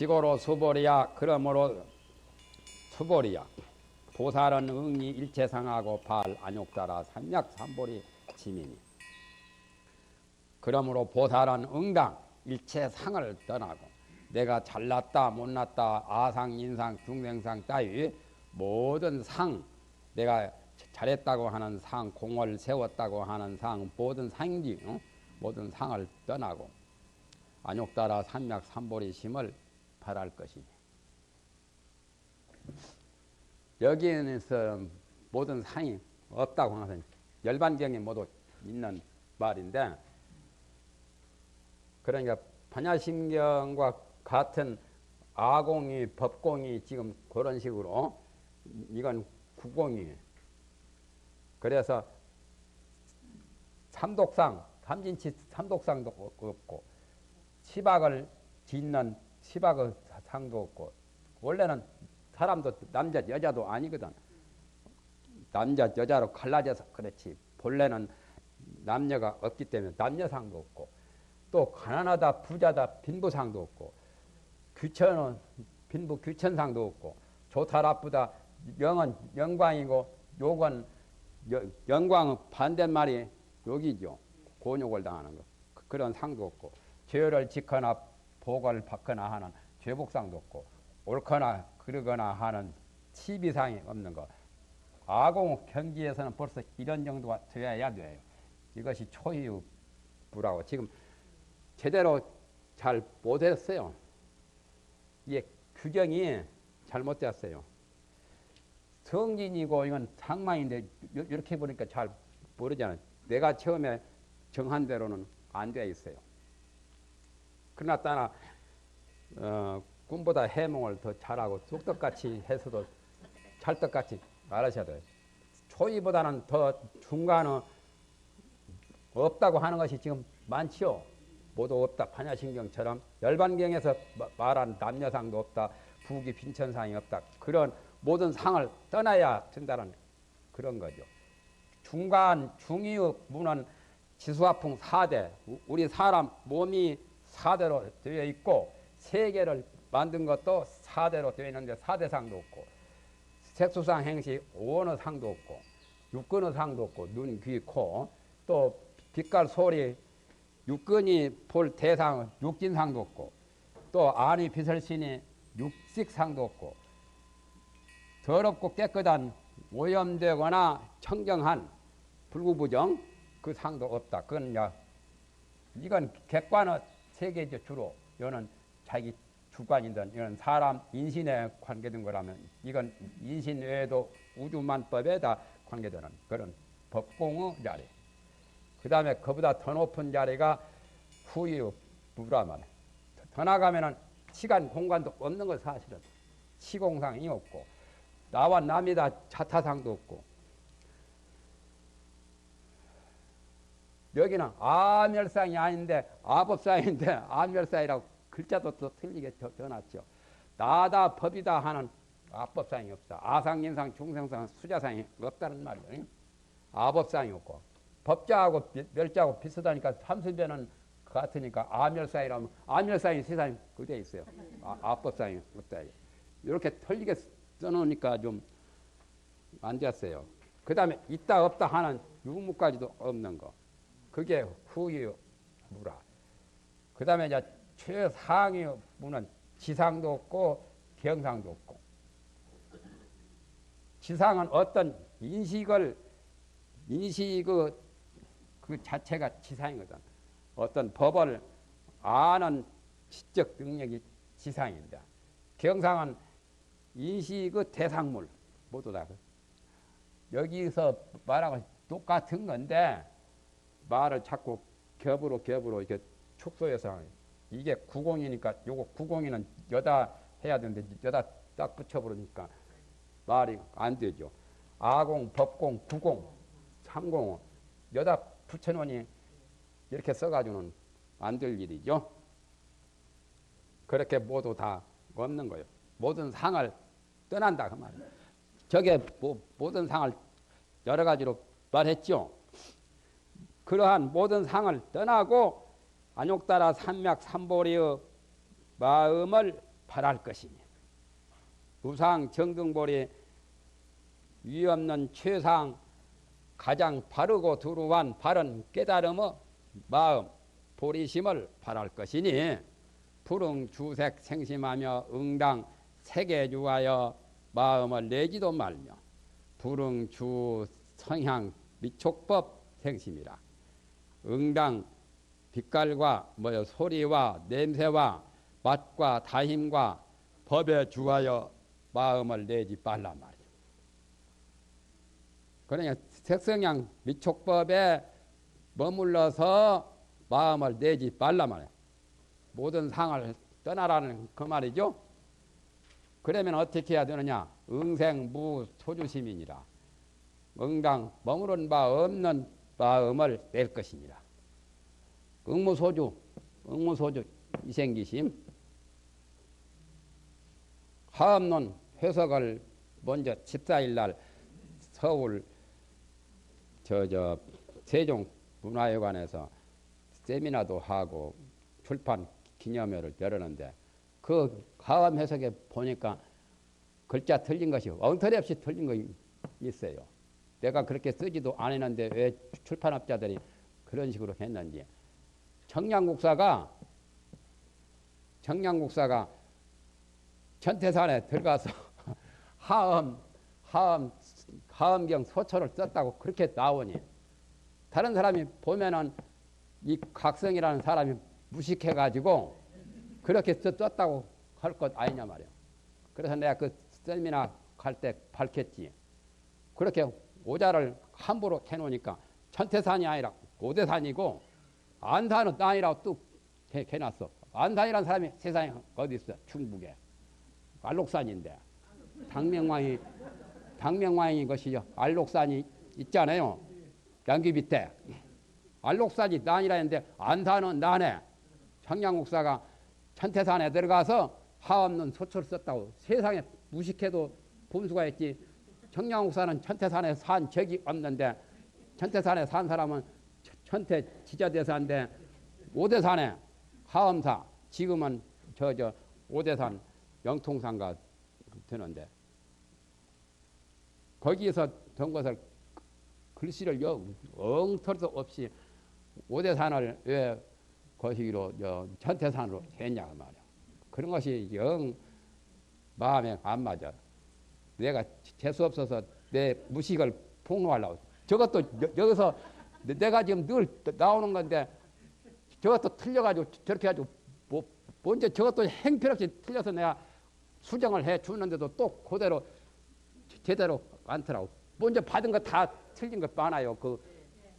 지고로 수보리야. 그러므로 수보리야. 보살은 응이 일체상하고 발 안욕따라 삼약삼보리 지민이. 그러므로 보살은 응당 일체상을 떠나고 내가 잘났다 못났다 아상 인상 중생상 따위 모든 상, 내가 잘했다고 하는 상, 공을 세웠다고 하는 상, 모든 상지, 모든 상을 떠나고 안욕따라 삼약삼보리 심을 바랄 것이니. 여기에서 모든 상이 없다고 하는 열반경에 모두 있는 말인데, 그러니까 반야심경과 같은 아공이 법공이 지금 그런 식으로, 이건 구공이에요. 그래서 삼독상, 삼진치 삼독상도 없고 시박을 짓는 시박의 상도 없고, 원래는 사람도 남자 여자도 아니거든. 남자 여자로 갈라져서 그렇지 본래는 남녀가 없기 때문에 남녀상도 없고, 또 가난하다 부자다 빈부상도 없고, 귀천은 빈부 귀천상도 없고, 좋다 나쁘다 영은 영광이고 욕은 영광은 반대말이 욕이죠. 곤욕을 당하는 거. 그런 상도 없고, 죄를 짓거나 복을 받거나 하는 죄복상도 없고, 옳거나 그러거나 하는 치비상이 없는 거. 아공 경지에서는 벌써 이런 정도가 되어야 돼요. 이것이 초유부라고 지금 제대로 잘 못했어요. 이게 규정이 잘못되었어요. 성진이고 이건 상망인데 이렇게 보니까 잘 모르잖아요. 내가 처음에 정한 대로는 안 되어 있어요. 그러나 따나 꿈보다 해몽을 더 잘하고 쑥떡같이 해서도 찰떡같이 말하셔야 돼요. 초이보다는 더 중간은 없다고 하는 것이 지금 많지요. 모두 없다. 반야심경처럼 열반경에서 말한 남녀상도 없다. 부귀 빈천상이 없다. 그런 모든 상을 떠나야 된다는 그런 거죠. 중간 중의의 문은 지수화풍 4대. 우리 사람 몸이 4대로 되어 있고, 세계를 만든 것도 4대로 되어 있는데 4대 상도 없고, 색수상 행시 5원의 상도 없고, 육근의 상도 없고, 눈, 귀, 코, 또 빛깔, 소리, 육근이 볼 대상은 육진상도 없고, 또 안이 비설신이 육식상도 없고, 더럽고 깨끗한 오염되거나 청정한 불구부정 그 상도 없다. 그건 이건 객관의 세계죠. 주로 이거는 자기 주관이든 이건 사람 인신에 관계된 거라면, 이건 인신 외에도 우주만법에 다 관계되는 그런 법공의 자리. 그 다음에 그보다 더 높은 자리가 후유부라 말이에요. 더 나가면은 시간 공간도 없는 거 사실은. 시공상이 없고, 나와 남이다 자타상도 없고, 여기는 아멸상이 아닌데 아법상인데 아멸상이라고 글자도 더 틀리게 적어놨죠. 나다 법이다 하는 아법상이 없다. 아상인상 중생상 수자상이 없다는 말이에요. 아법상이 없고, 법자하고 멸자하고 비슷하니까 삼수변은 같으니까 아멸상이라면 아멸상이 세상에 그대 있어요. 아법상이 없다. 이렇게 틀리게 써놓으니까 좀 안 됐어요. 그 다음에 있다 없다 하는 유무까지도 없는 거. 그게 후유무라. 그 다음에 이제 최상의 무는 지상도 없고 경상도 없고. 지상은 어떤 인식의 그 자체가 지상이거든. 어떤 법을 아는 지적 능력이 지상인데, 경상은 인식의 대상물 모두 다. 여기서 말하고 똑같은 건데 말을 자꾸 겹으로 이렇게 축소해서, 이게 구공이니까 요거 구공이는 여다 해야 되는데 여다 딱 붙여버리니까 말이 안 되죠. 아공, 법공, 구공, 삼공 여다 붙여놓으니 이렇게 써가지고는 안 될 일이죠. 그렇게 모두 다 없는 거예요. 모든 상을 떠난다 그 말이에요. 저게 모든 상을 여러 가지로 말했죠. 그러한 모든 상을 떠나고 안욕따라 삼맥삼보리의 마음을 바랄 것이니 우상 정등보리 위없는 최상 가장 바르고 두루한 바른 깨달음의 마음 보리심을 바랄 것이니 불응 주색 생심하며 응당 세계주하여 마음을 내지도 말며 불응 주 성향 미촉법 생심이라 응당 빛깔과 소리와 냄새와 맛과 다힘과 법에 주하여 마음을 내지 말란 말이죠. 그러니까 색성향 미촉법에 머물러서 마음을 내지 말란 말이에요. 모든 상을 떠나라는 그 말이죠. 그러면 어떻게 해야 되느냐? 응생무 소주심이니라. 응당 머무른 바 없는 마음을 낼 것이니라. 응무소주 이생기심. 하업론 해석을 먼저 14일날 서울 세종문화회관에서 세미나도 하고 출판 기념회를 열었는데 그 하업 해석에 보니까 글자 틀린 것이 엉터리 없이 틀린 거 있어요. 내가 그렇게 쓰지도 않았는데 왜 출판업자들이 그런 식으로 했는지. 청량국사가 천태산에 들어가서 하엄경 소초를 썼다고 그렇게 나오니 다른 사람이 보면은 이 각성이라는 사람이 무식해가지고 그렇게 썼다고 할 것 아니냐 말이야. 그래서 내가 그 세미나 갈 때 밝혔지. 그렇게 오자를 함부로 해놓으니까 천태산이 아니라 오대산이고 안산은 땅이라고 뚝 해놨어. 안산이라는 사람이 세상에 어디 있어? 충북에 알록산인데 당명왕이 것이요. 알록산이 있잖아요. 양귀 밑에 알록산이 난이라 했는데 안산은 난에 청량국사가 천태산에 들어가서 하없는 소초를 썼다고. 세상에 무식해도 범수가 있지. 청량국사는 천태산에 산 적이 없는데 천태산에 산 사람은 천태 지자대사인데 오대산에 하엄사 지금은 저 오대산 영통산가 되는데 거기에서 된 것을 글씨를 엉터리도 없이 오대산을 왜 거시기로 천태산으로 했냐 말이야. 그런 것이 영 마음에 안 맞아. 내가 재수 없어서 내 무식을 폭로하려고. 저것도 여기서 내가 지금 늘 나오는 건데 저것도 틀려가지고 저렇게 해가지고 먼저 저것도 행편없이 틀려서 내가 수정을 해 주는데도 또 그대로 제대로 않더라고. 먼저 받은 거 다 틀린 거 많아요.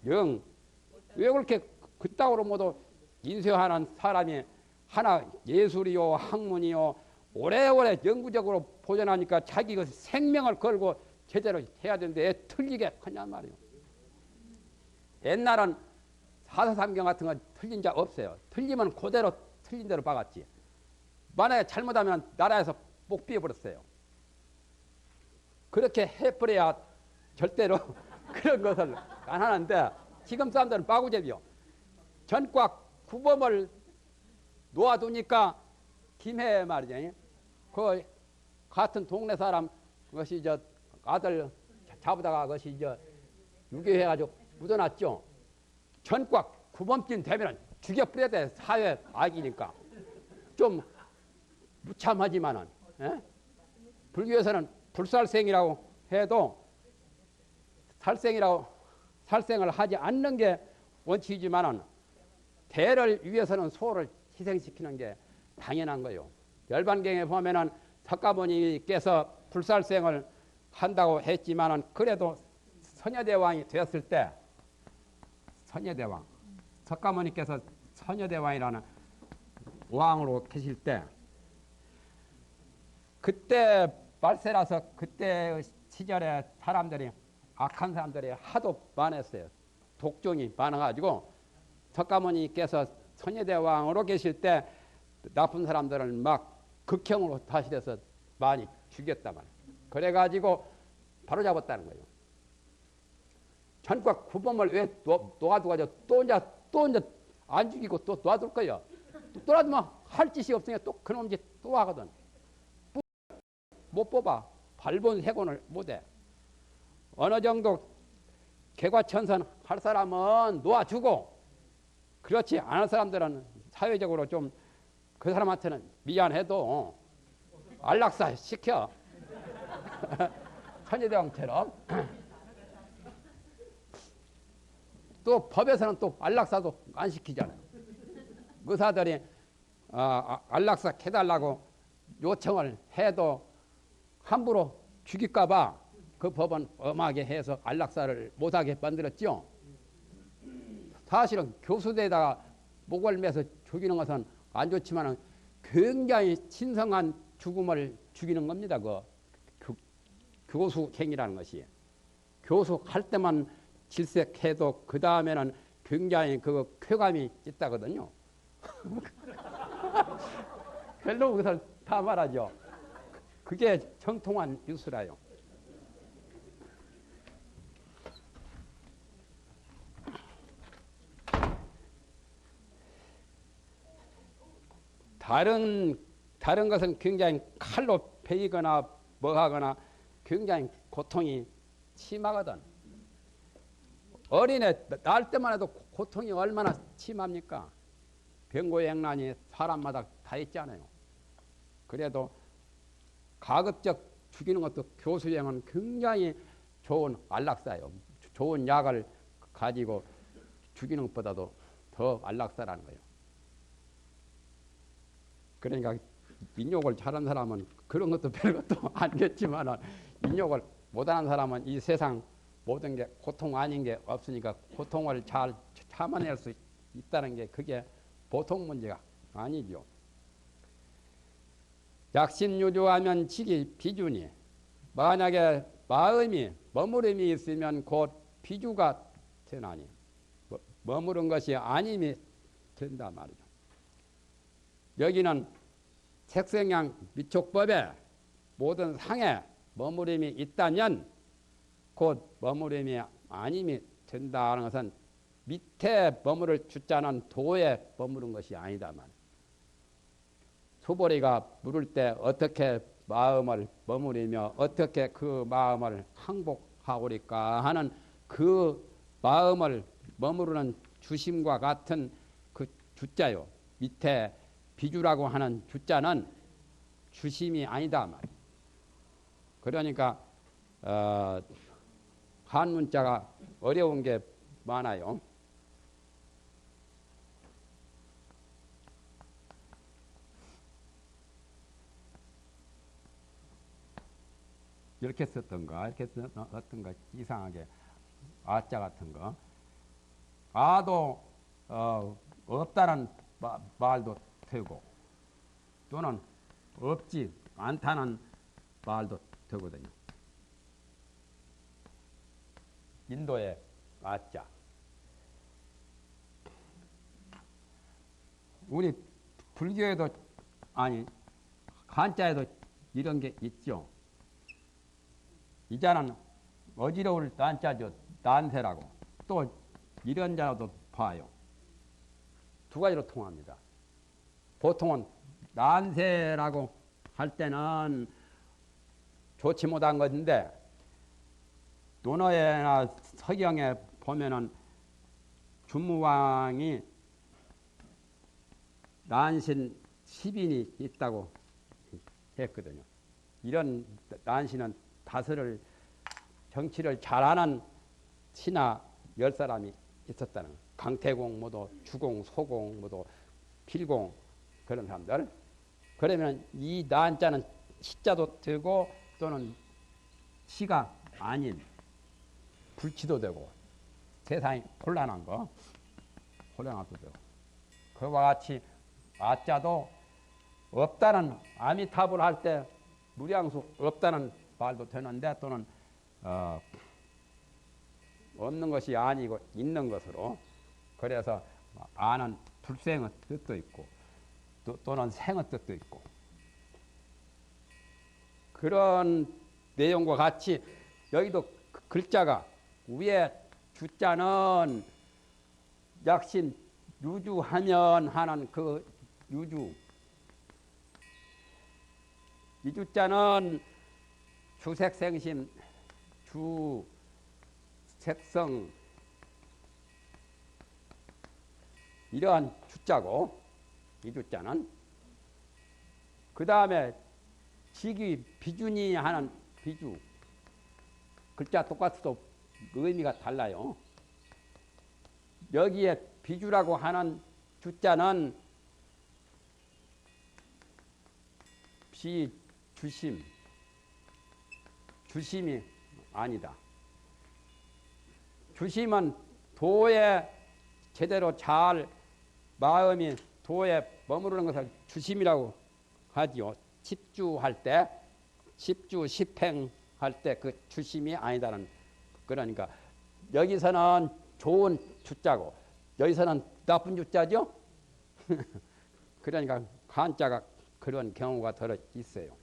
왜 그렇게 그따구로 모두 인쇄하는 사람이 하나 예술이요 학문이요 오래오래 영구적으로 보존하니까 자기 그 생명을 걸고 제대로 해야 되는데 애 틀리게 하냐 말이에요. 옛날은 사서삼경 같은 건 틀린 자 없어요. 틀리면 그대로 틀린 대로 박았지. 만약에 잘못하면 나라에서 목 비워버렸어요. 그렇게 해버려야 절대로 그런 것을 안 하는데 지금 사람들은 마구잡이요. 전과 구범을 놓아두니까 김해 말이죠. 그 같은 동네 사람 그것이 아들 잡으다가 그것이 유괴해가지고 묻어놨죠. 전과 구범쯤 되면 죽여버려야 돼. 사회 악이니까. 좀 무참하지만은 불교에서는 불살생이라고 해도 살생을 하지 않는 게 원칙이지만은 대를 위해서는 소를 희생시키는 게 당연한 거예요. 열반경에 보면은 석가모니께서 불살생을 한다고 했지만은 그래도 선여대왕이 되었을 때 선여대왕 석가모니께서 선여대왕이라는 왕으로 계실 때 그때 말세라서 그때 시절에 사람들이 악한 사람들이 하도 많았어요. 독종이 많아가지고 석가모니께서 선여대왕으로 계실 때 나쁜 사람들을 막 극형으로 다시 돼서 많이 죽였단 말이에요. 그래가지고 바로 잡았다는 거예요. 전과 구범을 왜 놓아두가지고 또 이제 안 죽이고 또 놔둘 거예요. 또 놔두면 할 짓이 없으니까 또 그놈 짓 또 하거든. 못 뽑아. 발본 세곤을 못해. 어느 정도 개과천선 할 사람은 놓아주고, 그렇지 않은 사람들은 사회적으로 좀 그 사람한테는 미안해도 안락사 시켜. 천의대왕처럼. 또 법에서는 또 안락사도 안 시키잖아요. 의사들이 안락사 해달라고 요청을 해도 함부로 죽일까봐 그 법은 엄하게 해서 안락사를 못하게 만들었죠. 사실은 교수대에다가 목을 매서 죽이는 것은 안 좋지만 굉장히 신성한 죽음을 죽이는 겁니다. 교수 행위라는 것이. 교수 할 때만 질색해도 그 다음에는 굉장히 그 쾌감이 있다거든요. 별로 그것을 다 말하죠. 그게 정통한 뉴스라요. 다른 것은 굉장히 칼로 베이거나 뭐 하거나 굉장히 고통이 심하거든. 어린애 낳을 때만 해도 고통이 얼마나 심합니까? 병고양난이 사람마다 다 있잖아요. 그래도 가급적 죽이는 것도 교수형은 굉장히 좋은 안락사예요. 좋은 약을 가지고 죽이는 것보다도 더 안락사라는 거예요. 그러니까 인욕을 잘하는 사람은 그런 것도 별것도 아니겠지만 인욕을 못하는 사람은 이 세상 모든 게 고통 아닌 게 없으니까 고통을 잘 참아낼 수 있다는 게 그게 보통 문제가 아니죠. 약신유주하면 지기 비주니, 만약에 마음이 머무름이 있으면 곧 비주가 되나니, 머무른 것이 아님이 된다 말이죠. 여기는 색성양 미촉법에 모든 상에 머무름이 있다면 곧 머무름이 아님이 된다는 것은 밑에 머무를 주자는 도에 머무른 것이 아니다 말. 소보리가 물을 때 어떻게 마음을 머무리며 어떻게 그 마음을 항복하오리까 하는 그 마음을 머무르는 주심과 같은 그 주자요. 밑에 비주라고 하는 주자는 주심이 아니다 말. 그러니까 한문자가 어려운 게 많아요. 이렇게 썼던가 이렇게 썼던가 이상하게 아자 같은 거. 아도 없다는 말도 되고 또는 없지 않다는 말도 되거든요. 인도의 아자. 우리 불교에도 아니 한자에도 이런 게 있죠. 이 자는 어지러울 난자죠. 난세라고. 또 이런 자도 봐요. 두 가지로 통합니다. 보통은 난세라고 할 때는 좋지 못한 것인데 논어나 서경에 보면은 준무왕이 난신 10인이 있다고 했거든요. 이런 난신은 다스를 정치를 잘하는 신하 10사람이 있었다는 거예요. 강태공, 모두 주공, 소공, 모두 필공 그런 사람들. 그러면 이 난자는 시자도 되고 또는 시가 아닌 불치도 되고 세상이 혼란한 거, 혼란도 되고 그와 같이 아자도 없다는 아미타불 할 때 무량수 없다는 말도 되는데 또는 없는 것이 아니고 있는 것으로 그래서 아는 불생의 뜻도 있고 또는 생의 뜻도 있고 그런 내용과 같이 여기도 글자가 위에 주자는 약신 유주하면 하는 그 유주 이 주자는 주색생심, 주색성 이러한 주자고 이 주자는 그 다음에 직위 비준이 하는 비주 글자 똑같아도 의미가 달라요. 여기에 비주라고 하는 주자는 비주심 주심이 아니다. 주심은 도에 제대로 잘 마음이 도에 머무르는 것을 주심이라고 하지요. 집주할 때, 집주 집행할 때 그 주심이 아니다는 그러니까 여기서는 좋은 주자고 여기서는 나쁜 주자죠. 그러니까 한자가 그런 경우가 들어 있어요.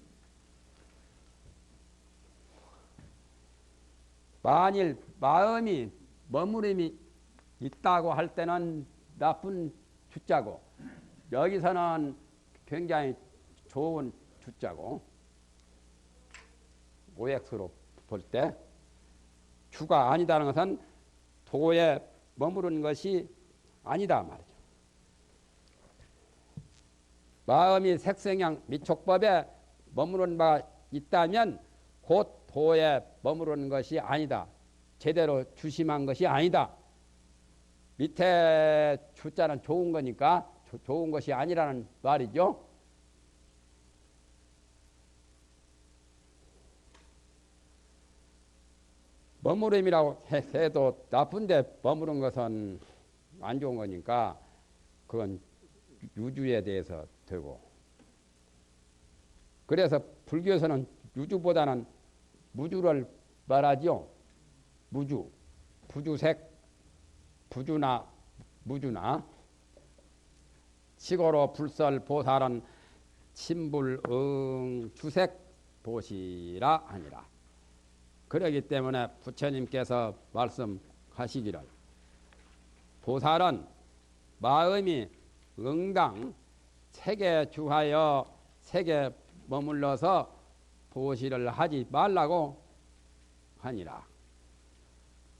만일 마음이 머무림이 있다고 할 때는 나쁜 주자고 여기서는 굉장히 좋은 주자고 오액수로 볼 때 주가 아니다는 것은 도에 머무르는 것이 아니다 말이죠. 마음이 색성향 미촉법에 머무르는 바 있다면 곧 도에 머무르는 것이 아니다. 제대로 주심한 것이 아니다. 밑에 주자는 좋은 거니까 좋은 것이 아니라는 말이죠. 머무름이라고 해도 나쁜데 머무른 것은 안 좋은 거니까 그건 유주에 대해서 되고 그래서 불교에서는 유주보다는 무주를 말하죠. 무주, 부주색, 부주나 무주나 시고로 불설 보살은 침불응 주색 보시라 아니라 그러기 때문에 부처님께서 말씀하시기를 보살은 마음이 응당 색에 주하여 색에 머물러서 보시를 하지 말라고 하니라.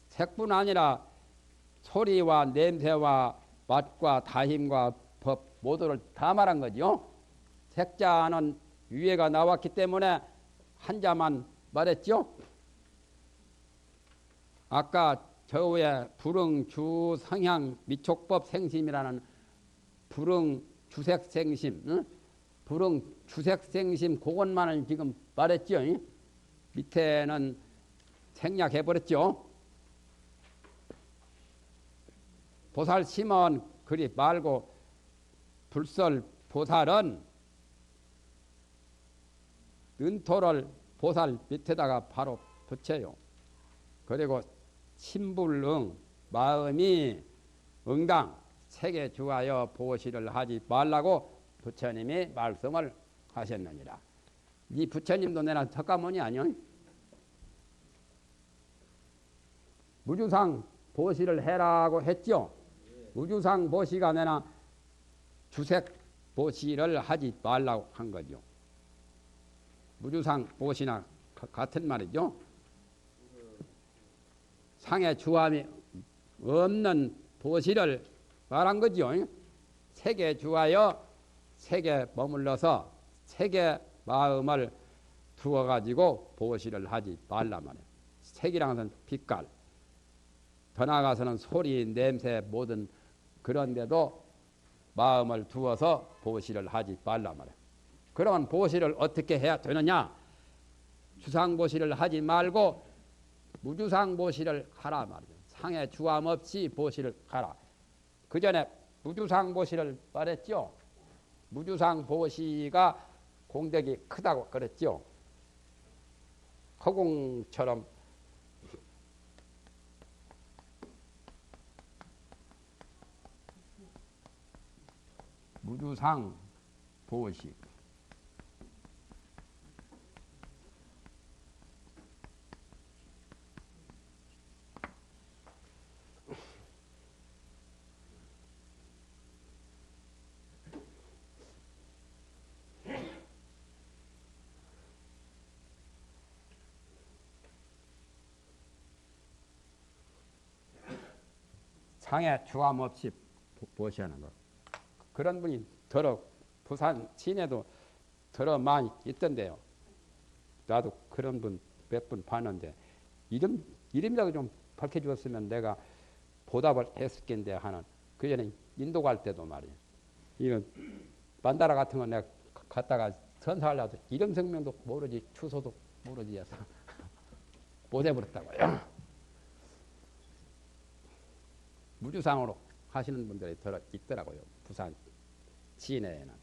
색뿐 아니라 소리와 냄새와 맛과 다힘과 법 모두를 다 말한 거죠. 색자는 위에가 나왔기 때문에 한자만 말했죠. 아까 저 위에 불응 주성향 미촉법 생심이라는 불응 주색생심, 응? 불응 주색생심 그것만을 지금 말했죠. 응? 밑에는 생략해버렸죠. 보살심은 그리 말고 불설 보살은 은토를 보살 밑에다가 바로 붙여요. 그리고 침불응 마음이 응당 색에 주하여 보시를 하지 말라고 부처님이 말씀을 하셨느니라. 이 부처님도 내나 덕가모니 아니요? 무주상 보시를 해라고 했죠. 무주상 보시가 내나 주색 보시를 하지 말라고 한 거죠. 무주상 보시나 같은 말이죠. 상의 주함이 없는 보시를 말한 거죠. 색에 주하여 색에 머물러서 색의 마음을 두어가지고 보시를 하지 말라 말이에요. 색이라는 것은 빛깔. 더 나아가서는 소리, 냄새 모든 그런 데도 마음을 두어서 보시를 하지 말라 말이에요. 그러면 보시를 어떻게 해야 되느냐? 주상보시를 하지 말고 무주상보시를 하라 말이에요. 상에 주함 없이 보시를 하라. 그 전에 무주상보시를 말했죠. 무주상보시가 공덕이 크다고 그랬죠. 허공처럼 무주상보시 장애 주함 없이 보시하는 거. 그런 분이 더러 부산 시내도 더러 많이 있던데요. 나도 그런 분 몇 분 봤는데 이름이라도 좀 밝혀주었으면 내가 보답을 했을 텐데 하는. 그 전에 인도 갈 때도 말이에요. 이런 만다라 같은 건 내가 갔다가 선사하려도 이름 성명도 모르지 주소도 모르지 해서 못 해버렸다고요. 무주상으로 하시는 분들이 들어 있더라고요. 부산 시내에는.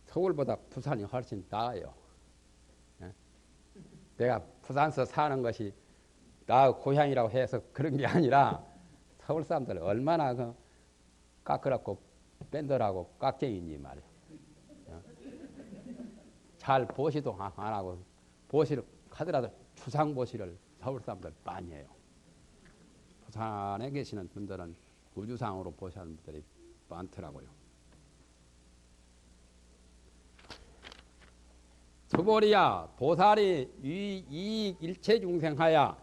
서울보다 부산이 훨씬 나아요. 예? 내가 부산서 사는 것이 나 고향이라고 해서 그런 게 아니라 서울 사람들 얼마나 그 까끌었고 뺀들하고 깍쟁이인지 말이야. 잘 보시도 안 하고 보시를 하더라도 추상 보시를 서울 사람들 많이 해요. 부산에 계시는 분들은 우주상으로 보시는 분들이 많더라고요. 수보리야 보살이 이익 일체 중생하야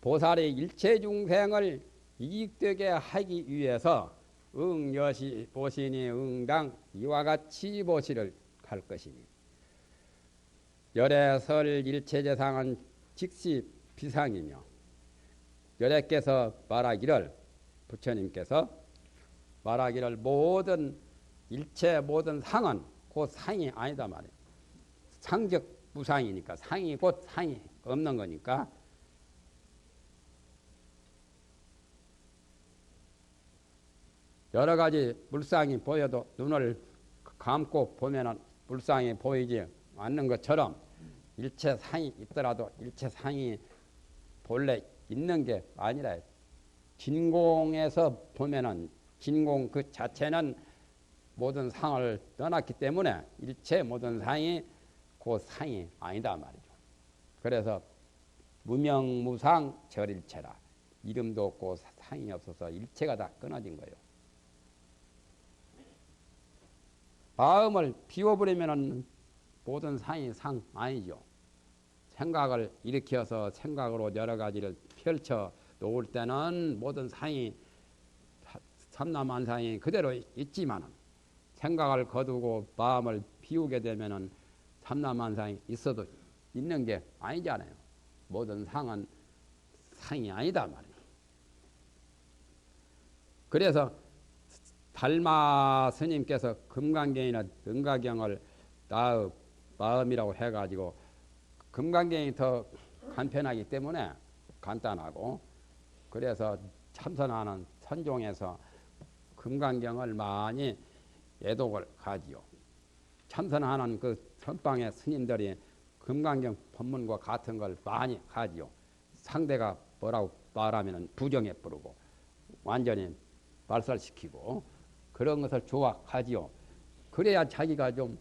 보살이 일체 중생을 이익되게 하기 위해서 응여시 보시니 응당 이와 같이 보시를 할 것이니 열애설 일체재상은 즉시 비상이며 열애께서 말하기를 부처님께서 말하기를 모든 일체 모든 상은 곧 상이 아니다 말이에요. 상적 무상이니까 상이 곧 상이 없는 거니까 여러 가지 물상이 보여도 눈을 감고 보면은 물상이 보이지 않는 것처럼 일체 상이 있더라도 일체 상이 본래 있는 게 아니라 진공에서 보면은 진공 그 자체는 모든 상을 떠났기 때문에 일체 모든 상이 그 상이 아니다 말이죠. 그래서 무명무상 절일체라. 이름도 없고 상이 없어서 일체가 다 끊어진 거예요. 마음을 비워버리면 모든 상이 상 아니죠. 생각을 일으켜서 생각으로 여러 가지를 펼쳐 놓을 때는 모든 상이 삼라만상이 그대로 있지만 생각을 거두고 마음을 비우게 되면 삼라만상이 있어도 있는 게 아니잖아요. 모든 상은 상이 아니다 말이에요. 그래서 달마 스님께서 금강경이나 능가경을 나의 마음이라고 해가지고 금강경이 더 간편하기 때문에 간단하고 그래서 참선하는 선종에서 금강경을 많이 애독을 하지요. 참선하는 그 선방의 스님들이 금강경 법문과 같은 걸 많이 하지요. 상대가 뭐라고 말하면 부정해 부르고 완전히 말살시키고 그런 것을 좋아하지요. 그래야 자기가 좀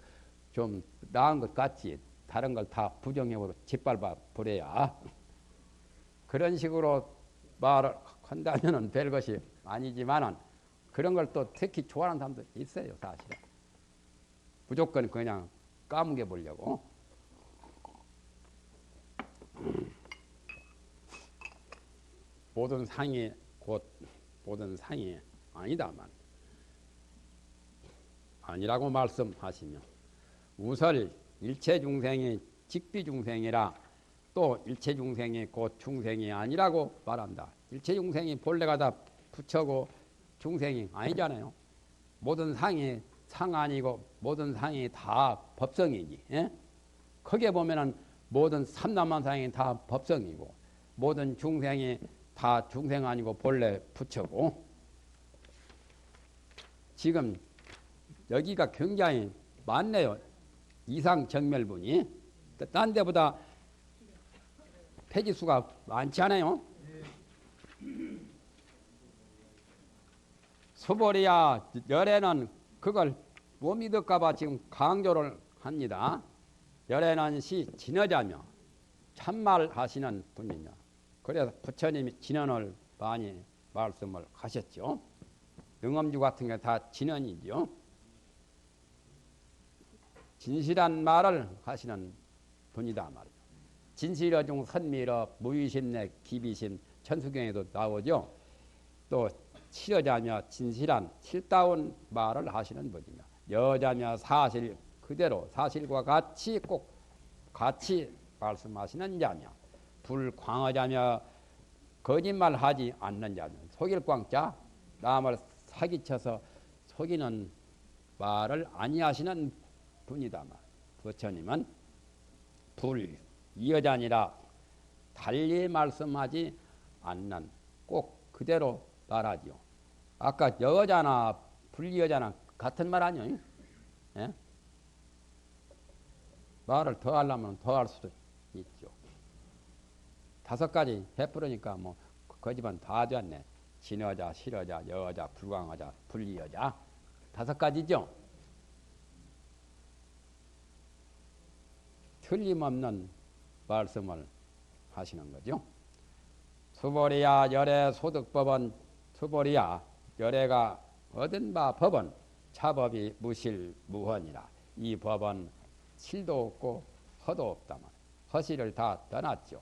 나은 것 같지. 다른 걸 다 부정해버리고 짓밟아 버려야. 그런 식으로 말을 한다면 별 것이 아니지만은 그런 걸 또 특히 좋아하는 사람도 있어요, 사실은. 무조건 그냥 까무게 보려고. 모든 상이 곧 모든 상이 아니다만 아니라고 말씀하시며 우설 일체 중생이 직비 중생이라 또 일체 중생이 곧 중생이 아니라고 말한다. 일체 중생이 본래가 다 부처고 중생이 아니잖아요. 모든 상이 상 아니고 모든 상이 다 법성이지. 예? 크게 보면은 모든 삼라만상이 다 법성이고 모든 중생이 다 중생 아니고 본래 부처고 지금 여기가 굉장히 많네요. 이상 정멸분이 딴 데보다 폐지수가 많지 않아요? 수보리야 열애는 그걸 못 믿을까봐 지금 강조를 합니다. 열애는 시 진여자며 참말하시는 분이냐. 그래서 부처님이 진언을 많이 말씀을 하셨죠. 능엄주 같은 게 다 진언이죠. 진실한 말을 하시는 분이다 말이죠. 진실어중 선미러 무의심내 기비심 천수경에도 나오죠. 또 치여자며 진실한 칠다운 말을 하시는 분이며 여자며 사실 그대로 사실과 같이 꼭 같이 말씀하시는 자며 불광어자며 거짓말하지 않는 자며 속일 광자 남을 사기쳐서 속이는 말을 아니하시는 분이다만 부처님은 불이여자니라 달리 말씀하지 않는 꼭 그대로 말하지요. 아까 여자나 불여자나 같은 말 아니에요? 예? 말을 더 하려면 더 할 수도 있죠. 5가지 해부르니까 뭐 거지만 다 됐네. 진여자, 실여자, 여자, 불광여자, 불리여자 5가지죠. 틀림없는 말씀을 하시는 거죠. 수보리야 열애 소득법은 수보리야 열애가 얻은 바 법은 차법이 무실무헌이라. 이 법은 실도 없고 허도 없다만 허실을 다 떠났죠.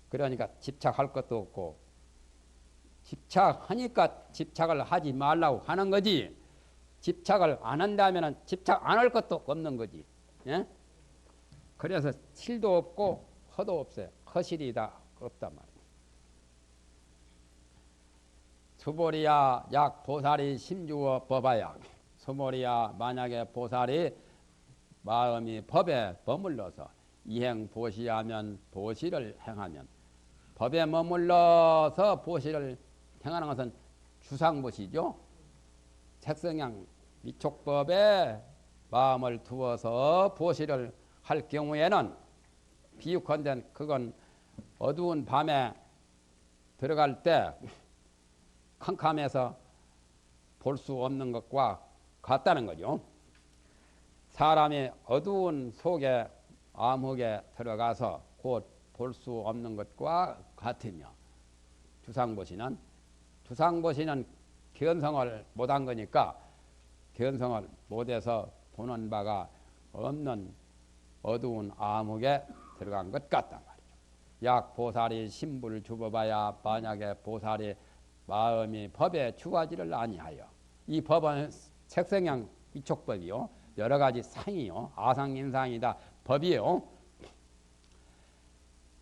그러니까 집착할 것도 없고 집착하니까 집착을 하지 말라고 하는 거지. 집착을 안 한다면 집착 안 할 것도 없는 거지. 예? 그래서 실도 없고 허도 없어요. 허실이 다 없단 말이에요. 수보리야 약 보살이 심주어 법하야. 수보리야 만약에 보살이 마음이 법에 머물러서 이행 보시하면 보시를 행하면 법에 머물러서 보시를 행하는 것은 주상보시죠. 색성향 미촉법에 마음을 두어서 보시를 할 경우에는 비유컨대 그건 어두운 밤에 들어갈 때 캄캄해서 볼 수 없는 것과 같다는 거죠. 사람이 어두운 속에 암흑에 들어가서 곧 볼 수 없는 것과 같으며 주상보시는 견성을 못한 거니까 견성을 못해서 보는 바가 없는 어두운 암흑에 들어간 것 같단 말이죠. 약 보살이 신불 주법하야 만약에 보살이 마음이 법에 주하지를 아니하여 이 법은 색성향 위촉법이요 여러 가지 상이요 아상인상이다 법이요.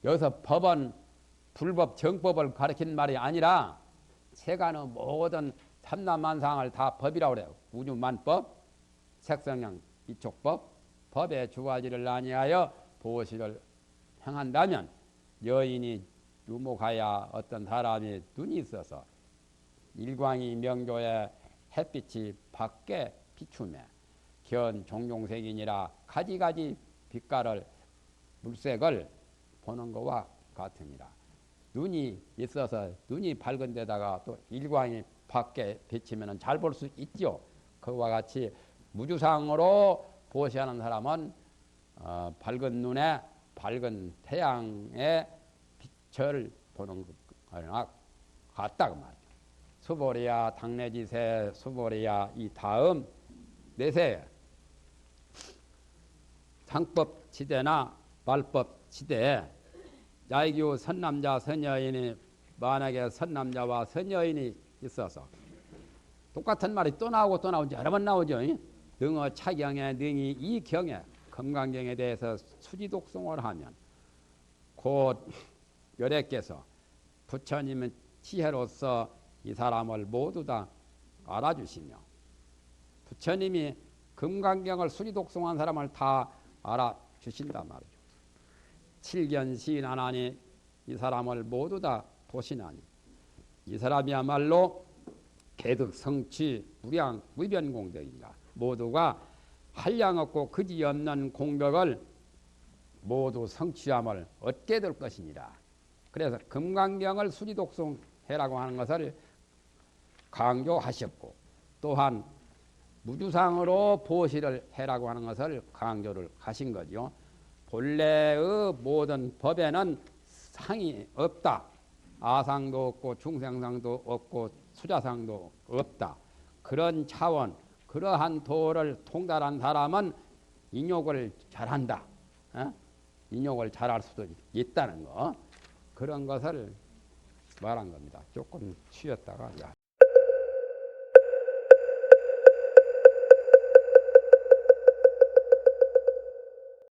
여기서 법은 불법 정법을 가리킨 말이 아니라 세간의 모든 삼남만상을 다 법이라고 그래요. 우주만법, 색성향 위촉법, 법에 주하지를 아니하여 보시를 행한다면 여인이 유목하여 어떤 사람이 눈이 있어서 일광이 명조에 햇빛이 밖에 비추매 견 종종색이니라 가지가지 빛깔을 물색을 보는 것과 같으니라. 눈이 있어서 눈이 밝은 데다가 또 일광이 밖에 비치면 잘 볼 수 있죠. 그와 같이 무주상으로 보시하는 사람은 밝은 눈에 밝은 태양의 빛을 보는 것과 같다 그 말이죠. 수보리야 당내지세 수보리야 이 다음 내세 상법지대나 말법지대 야이교 선남자 선여인이 만약에 선남자와 선여인이 있어서 똑같은 말이 또 나오고 또 나오지 여러 번 나오죠. 능어 차경에 능이 이 경에 건강경에 대해서 수지독송을 하면 곧 열애께서 부처님의 지혜로서 이 사람을 모두 다 알아주시며 부처님이 금강경을 수지독송한 사람을 다 알아주신단 말이죠. 칠견시인하나니 이 사람을 모두 다 보시나니 이 사람이야말로 개득 성취 무량 무변공덕이니라. 모두가 한량 없고 그지 없는 공덕을 모두 성취함을 얻게 될 것이니라. 그래서 금강경을 수지독송해라고 하는 것을 강조하셨고 또한 무주상으로 보시를 해라고 하는 것을 강조를 하신 거죠. 본래의 모든 법에는 상이 없다. 아상도 없고 중생상도 없고 수자상도 없다. 그런 차원 그러한 도를 통달한 사람은 인욕을 잘한다. 인욕을 잘할 수도 있다는 거. 그런 것을 말한 겁니다. 조금 쉬었다가 야,